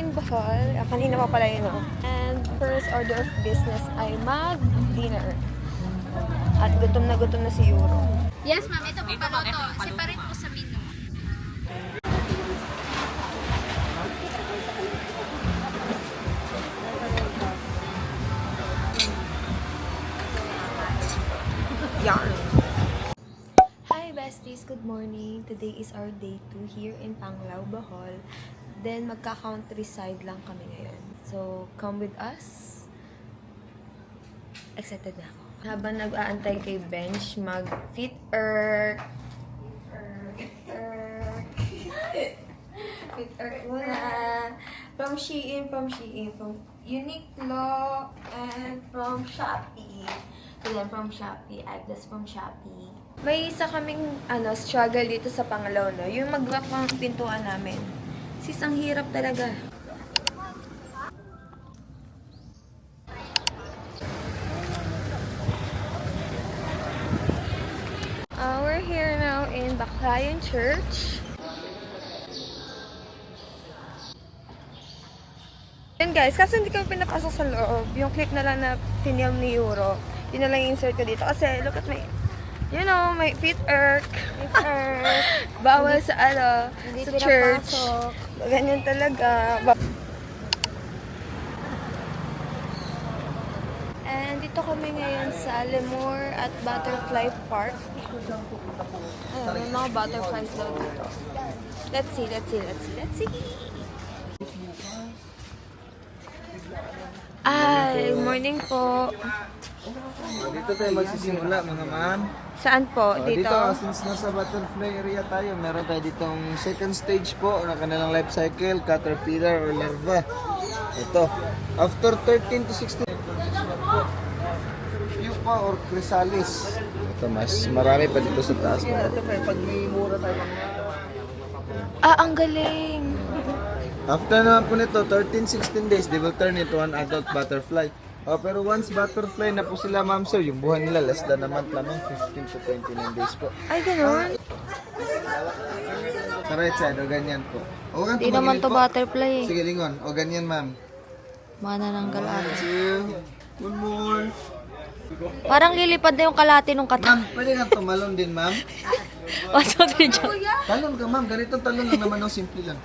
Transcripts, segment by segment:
in Bohol. Kanina pa pala yun, no? And first order of business ay mag-dinner. At gutom na si Euro. Yes, ma'am. Ito po paluto. Separate po sa menu. Yarn! Hi besties! Good morning! Today is our day 2 here in Panglao, Bohol. Then magka-countryside lang kami ngayon. So, come with us. Excited na ako. Habang nag-aantay kay Bench, mag-fit muna. From Shein, from Uniqlo, and from Shopee. Then from Shopee, Agnes from Shopee. May isa kaming struggle dito sa Panglao, no? Yung mag-lock ng pintuan namin. Sis, ang hirap talaga. We're here now in Baclayan Church. Yan guys, kaso hindi kami pinapasok sa loob. Yung clip na lang na film ni Euro, yun na lang insert ko dito. Kasi look at my, you know, my feet irk. Bawal sa sa church. Ganyan talaga. And dito kami ngayon sa Lemur at Butterfly Park. May mga butterflies daw dito. Let's see. Ay, morning po. Dito tayo magsisimula mga ma'am. Saan po? Dito? Since nasa butterfly area tayo, meron tayo ditong second stage po na kanilang life cycle, caterpillar or larva. Ito. After 13 to 16 pupa or chrysalis. Ito, mas marami pa dito sa taas. Ito pa, pag may mura tayo. Ang galing. After naman po nito, 13-16 days, they will turn into an adult butterfly. Pero once butterfly na po sila, ma'am sir, yung buhay nila less than a month lamang, 15 to 29 days po. Ay, gano'n? Sa right side, o ganyan po. Hindi naman to butterfly eh. Sige, lingon. O ganyan, ma'am. Manananggal ata. 2, one more. Parang lilipad na yung kalate nung kata. Ma'am, pwede nga tumalon din, ma'am. Talon ka, ma'am. Ganito talon lang naman, no? Simple lang.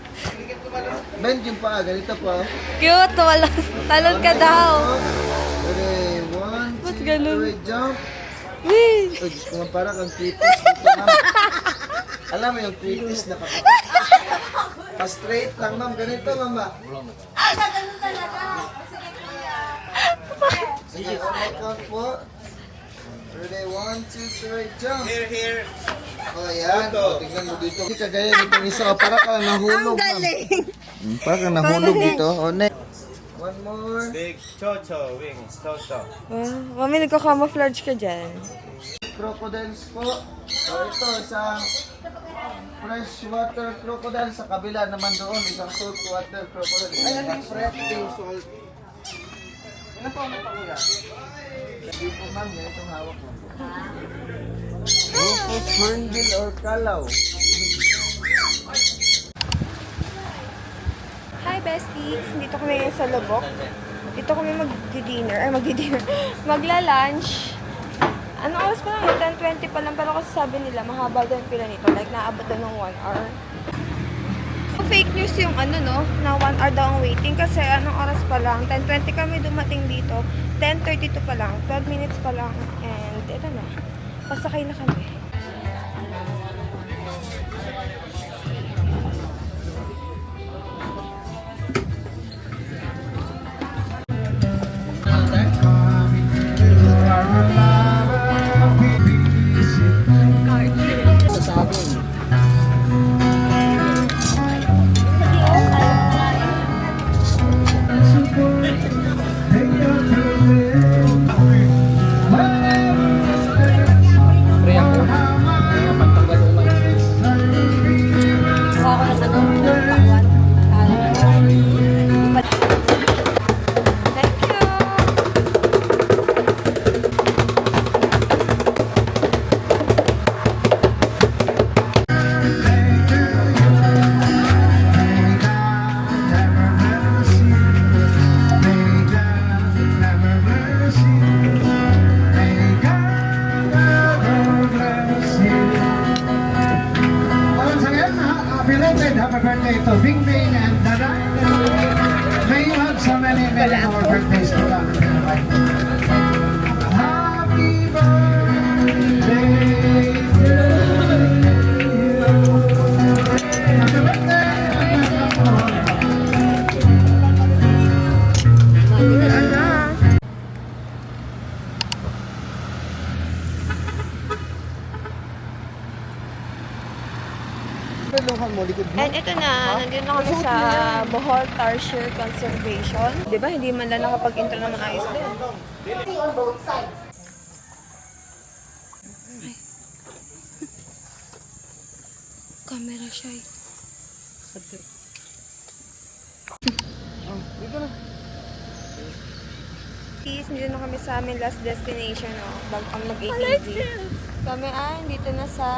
Bend yung paa, ganito po. Cute, talon ka daw. Okay, 1, 2, 3, jump. Wee! Oh, Diyos ko nga, parang ang quitis dito, ma'am. Alam mo yung quitis na pa-straight lang, ma'am. Ganito, mama. Sige, on my count po. Ready, 1, 2, 3, jump. Here. Oh, yan. O, tignan mo dito. Hindi kagaya nito isa. Para ka nahulog, ma'am. Para ka nahulog dito. O, next. One more. Big Chocho wings, Chocho. Mami, nagka-camouflage ka dyan. Crocodiles po. So, ito, isang freshwater crocodile. Sa kabila naman doon, isang saltwater crocodile. Ayan yung fresh yung salt. Ilan po ang kuya? Hindi po ma'am, yan itong hawak mo po. Rufus, hornbill, or kalaw. Hi besties! Dito kami ngayon sa Lubok. Dito kami magla-lunch. Anong oras pa lang? 10:20 pa lang. Pero kasi sabi nila, mahaba daw yung pila nito. Like, naabot daw ng 1 hour. Fake news yung na 1 hour daw ang waiting. Kasi anong oras pa lang? 10:20 kami dumating dito. 10:32 pa lang. 12 minutes pa lang. And ito na. Pasakay na kami. belated happy birthday to Bing Bing and Dada. May you have so many more birthdays to come. Happy birthday to you. Happy birthday. Luhan mo, likod mo. And ito na, nandito na kami sa Bohol Tarsier Conservation. Di ba, hindi man lang nakapag-intro ng maayos din. Camera shy. Please, dito na kami sa aming last destination, oh, bago kami mag-ATV. Kami ay dito na sa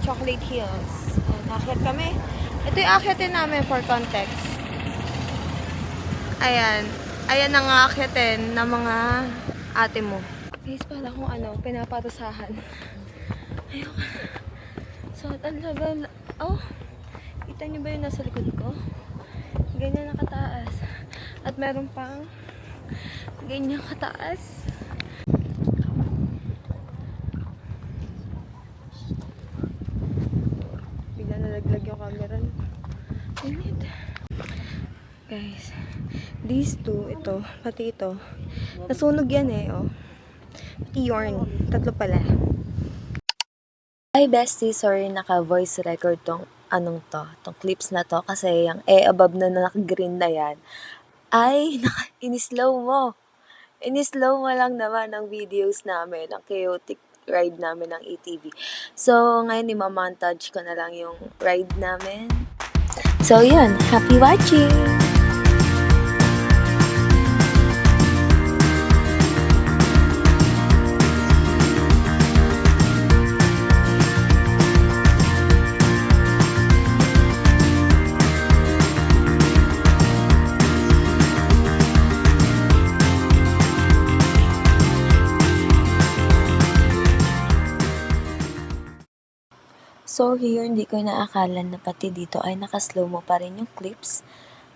Chocolate Hills. Ayan, akyat kami. Ito yung akyatin namin for context. Ayan. Ayan ang akyatin ng mga ate mo. Guys, pala kung ano, pinapatusahan. Ayoko. So, ang level. Oh, kita niyo ba yung nasa likod ko? Ganyan nakataas. At meron pang ganyan kataas. Bigla nalaglag yung camera. Init. Guys, these two, ito, pati ito. Nasunog yan eh, oh. Pati yarn. Tatlo pala. Hi bestie, sorry naka-voice record tong tong clips na to kasi yung above na naka-green na yan ay in-slow mo. In-slow mo lang naman ang videos namin, ang chaotic ride namin ng ATV. So, ngayon i-montage ko na lang yung ride namin. So, yun. Happy watching! So here, hindi ko inaakala na pati dito ay naka-slow mo pa rin yung clips.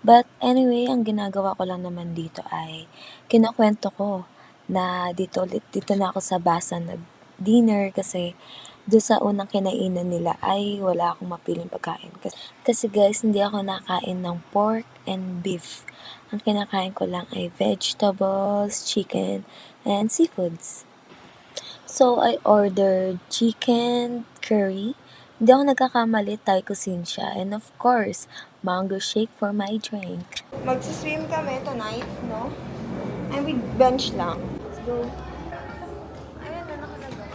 But anyway, ang ginagawa ko lang naman dito ay kinukwento ko na dito na ako sa Basa nag-dinner kasi doon sa unang kinainan nila ay wala akong mapiling pagkain. Kasi guys, hindi ako nakain ng pork and beef. Ang kinakain ko lang ay vegetables, chicken, and seafoods. So I ordered chicken curry. Hindi ako nagkakamali, Thai cuisine siya. And of course, mango shake for my drink. Magsiswim kami tonight, no? And we bench lang. Let's go. Ayan na, nakalagay.